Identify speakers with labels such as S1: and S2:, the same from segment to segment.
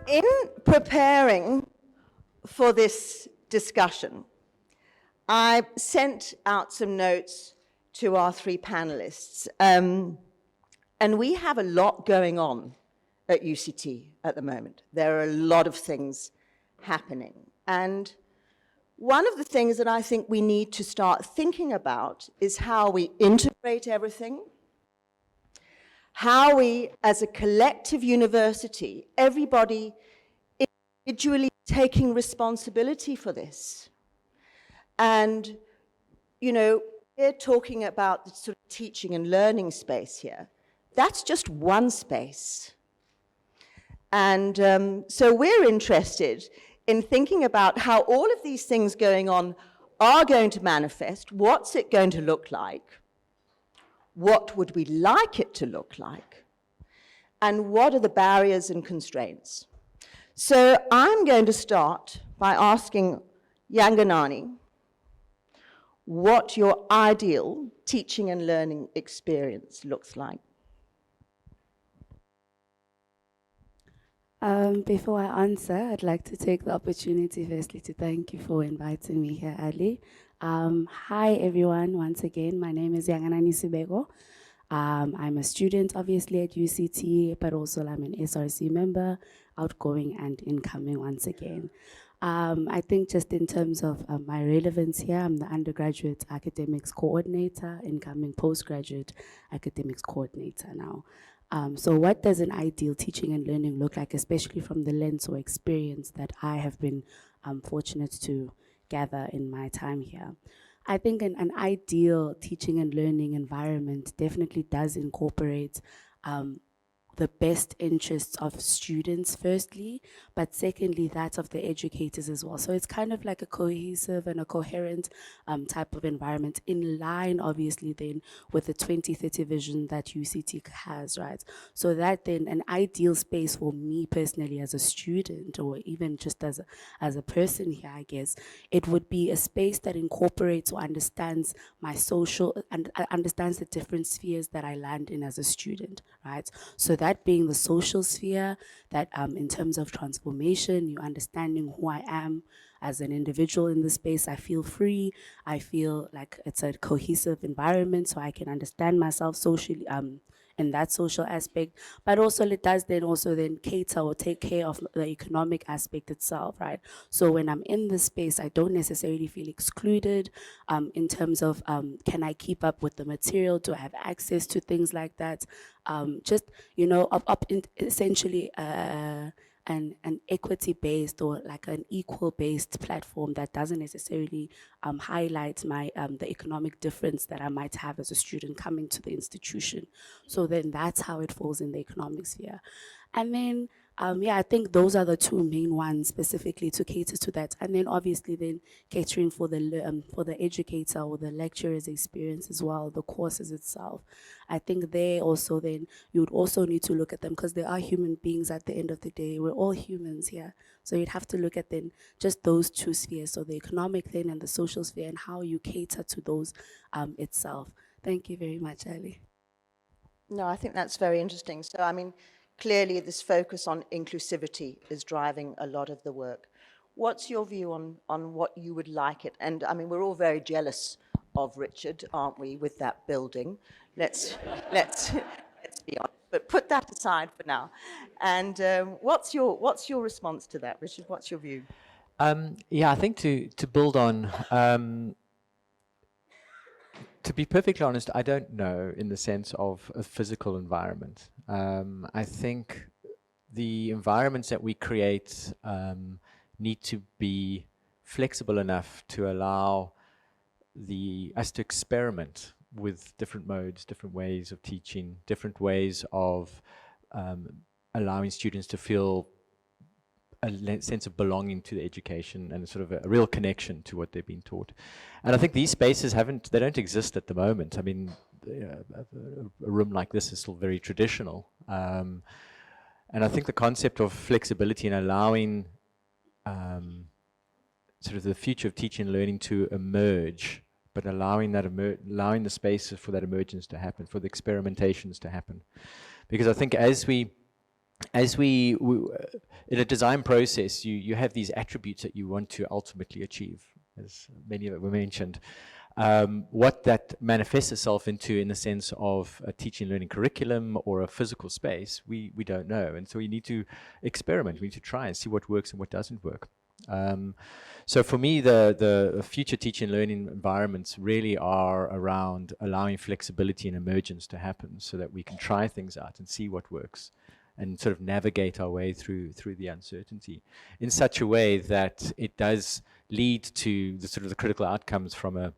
S1: In preparing for this discussion, I sent out some notes to our three panelists, and we have a lot going on at UCT at the moment. There are a lot of things happening, and one of the things that I think we need to start thinking about is how we integrate everything, how we, as a collective university, everybody individually taking responsibility for this. And, you know, we're talking about the sort of teaching and learning space here. That's just one space. And so we're interested in thinking about how all of these things going on are going to manifest. What's it going to look like? What would we like it to look like? And what are the barriers and constraints? So I'm going to start by asking Yanganani what your ideal teaching and learning experience looks like.
S2: Before I answer, I'd like to take the opportunity firstly to thank you for inviting me here, Ali. Hi everyone, once again, my name is Yanganani Sibeko. I'm a student obviously at UCT, but also I'm an SRC member, outgoing and incoming once again. I think just in terms of my relevance here, I'm the undergraduate academics coordinator, incoming postgraduate academics coordinator now. So what does an ideal teaching and learning look like, especially from the lens or experience that I have been fortunate to gather in my time here? I think an ideal teaching and learning environment definitely does incorporate the best interests of students firstly, but secondly that of the educators as well. So it's kind of like a cohesive and a coherent type of environment, in line obviously then with the 2030 vision that UCT has, right? So that then an ideal space for me personally as a student, or even just as a person here, I guess, it would be a space that incorporates or understands my social, and understands the different spheres that I land in as a student, right? So that being the social sphere, that in terms of transformation, you understanding who I am as an individual in the space. I feel free. I feel like it's a cohesive environment, so I can understand myself socially in that social aspect. But also it does then also cater or take care of the economic aspect itself, right? So when I'm in this space, I don't necessarily feel excluded in terms of can I keep up with the material? Do I have access to things like that? Just, you know, essentially an equity-based or like an equal-based platform that doesn't necessarily highlight my the economic difference that I might have as a student coming to the institution. So then that's how it falls in the economic sphere. And then yeah, I think those are the two main ones specifically to cater to that. And then obviously then catering for the educator or the lecturer's experience as well, the courses itself. I think they also then, you would also need to look at them because they are human beings at the end of the day. We're all humans here. So you'd have to look at then just those two spheres, so the economic then and the social sphere, and how you cater to those itself. Thank you very much, Ali.
S1: No, I think that's very interesting. So, I mean, clearly this focus on inclusivity is driving a lot of the work. What's your view on what you would like it? And I mean, we're all very jealous of Richard, aren't we, with that building? Let's be honest, but put that aside for now. And what's your response to that, Richard? What's your view?
S3: Yeah, I think to build on, to be perfectly honest, I don't know in the sense of a physical environment. I think the environments that we create need to be flexible enough to allow us to experiment with different modes, different ways of teaching, different ways of allowing students to feel a sense of belonging to the education and sort of a real connection to what they've been taught. And I think these spaces they don't exist at the moment. I mean, a room like this is still very traditional. And I think the concept of flexibility and allowing sort of the future of teaching and learning to emerge, but allowing the space for that emergence to happen, for the experimentations to happen. Because I think as we as in a design process, you have these attributes that you want to ultimately achieve, as many of it were mentioned. What that manifests itself into in the sense of a teaching and learning curriculum or a physical space, we don't know. And so we need to experiment, we need to try and see what works and what doesn't work. So for me, the future teaching and learning environments really are around allowing flexibility and emergence to happen so that we can try things out and see what works and sort of navigate our way through the uncertainty in such a way that it does lead to the sort of the critical outcomes from a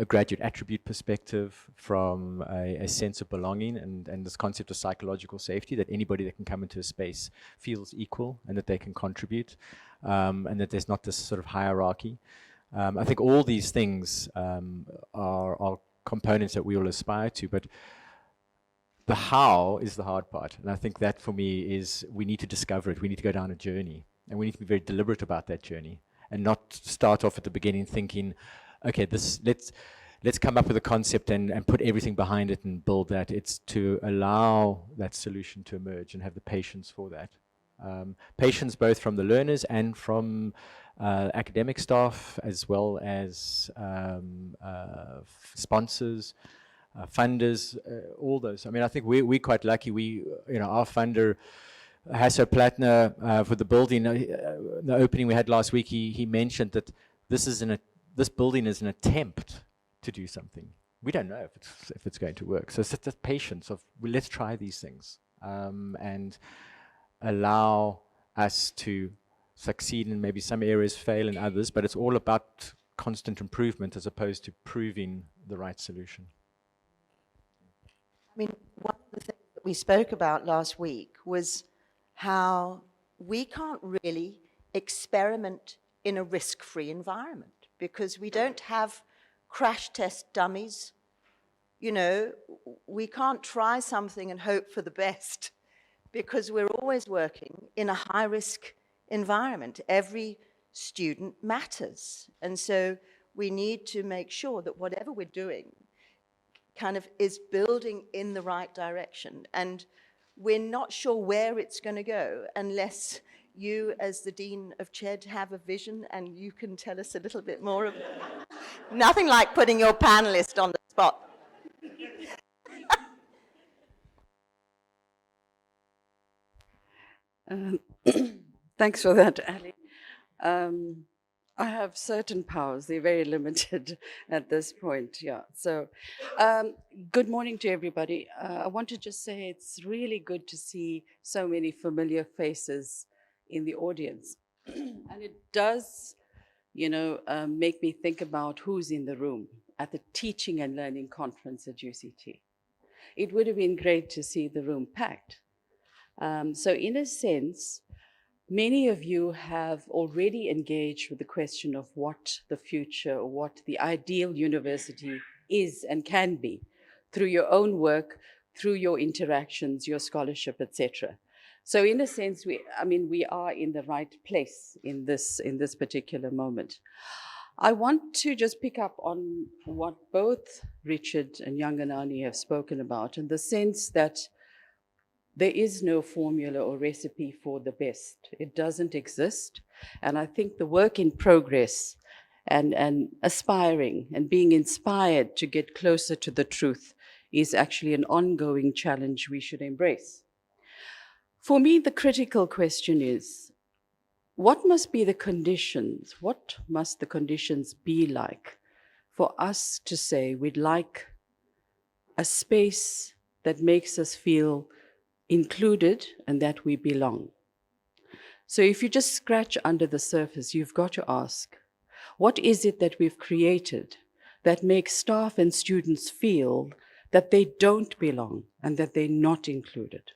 S3: graduate attribute perspective, from a sense of belonging and this concept of psychological safety, that anybody that can come into a space feels equal and that they can contribute, and that there's not this sort of hierarchy. I think all these things are components that we all aspire to, but the how is the hard part. And I think that for me is we need to discover it. We need to go down a journey, and we need to be very deliberate about that journey and not start off at the beginning thinking, okay, let's come up with a concept and put everything behind it and build that. It's to allow that solution to emerge and have the patience for that. Patience both from the learners and from academic staff, as well as sponsors, funders, all those. I mean, I think we're quite lucky. Our funder, Hasso Plattner, for the building, the opening we had last week, he mentioned that this building is an attempt to do something. We don't know if it's going to work. So it's just the patience of, well, let's try these things and allow us to succeed in maybe some areas, fail in others, but it's all about constant improvement as opposed to proving the right solution.
S1: I mean, one of the things that we spoke about last week was how we can't really experiment in a risk-free environment because we don't have crash test dummies. You know, we can't try something and hope for the best because we're always working in a high-risk environment. Every student matters. And so we need to make sure that whatever we're doing kind of is building in the right direction. And we're not sure where it's going to go unless you, as the Dean of CHED, have a vision and you can tell us a little bit more. Nothing like putting your panelist on the spot.
S4: Thanks for that, Ali. I have certain powers. They're very limited at this point, yeah. So good morning to everybody. I want to just say it's really good to see so many familiar faces in the audience. And it does, make me think about who's in the room at the Teaching and Learning Conference at UCT. It would have been great to see the room packed. So in a sense, many of you have already engaged with the question of what the future, or what the ideal university is and can be through your own work, through your interactions, your scholarship, etc. So in a sense, we are in the right place in this particular moment. I want to just pick up on what both Richard and Yanganani have spoken about, in the sense that there is no formula or recipe for the best. It doesn't exist. And I think the work in progress and aspiring and being inspired to get closer to the truth is actually an ongoing challenge we should embrace. For me, the critical question is, what must be the conditions? What must the conditions be like for us to say we'd like a space that makes us feel included and that we belong? So if you just scratch under the surface, you've got to ask, what is it that we've created that makes staff and students feel that they don't belong and that they're not included?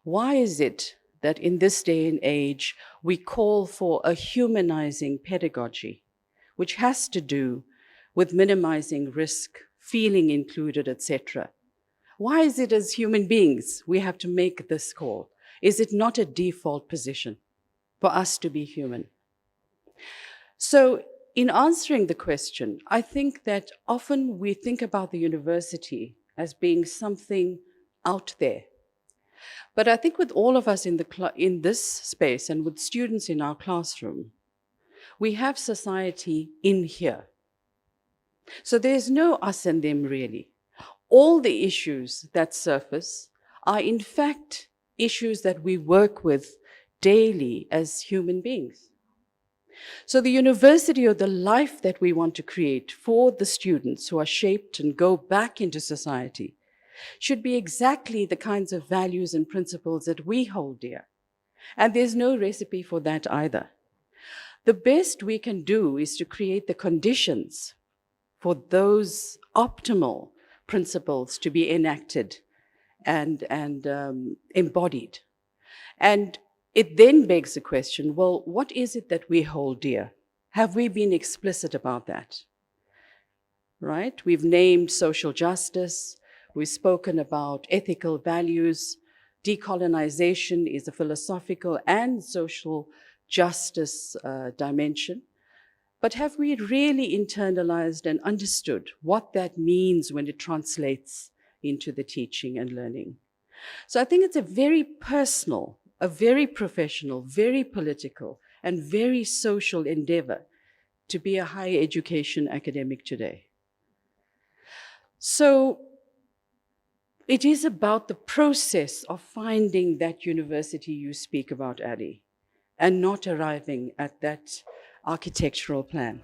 S4: Why is it that in this day and age, we call for a humanizing pedagogy, which has to do with minimizing risk, feeling included, etc.? Why is it as human beings we have to make this call? Is it not a default position for us to be human? So in answering the question, I think that often we think about the university as being something out there, But I think with all of us in this space and with students in our classroom, we have society in here. So there's no us and them really. All the issues that surface are in fact issues that we work with daily as human beings. So the university, or the life that we want to create for the students who are shaped and go back into society, should be exactly the kinds of values and principles that we hold dear. And there's no recipe for that either. The best we can do is to create the conditions for those optimal principles to be enacted and embodied. And it then begs the question, well, what is it that we hold dear? Have we been explicit about that? Right? We've named social justice. We've spoken about ethical values. Decolonization is a philosophical and social justice dimension. But have we really internalized and understood what that means when it translates into the teaching and learning? So I think it's a very personal, a very professional, very political, and very social endeavor to be a higher education academic today. So it is about the process of finding that university you speak about, Ali, and not arriving at that architectural plan.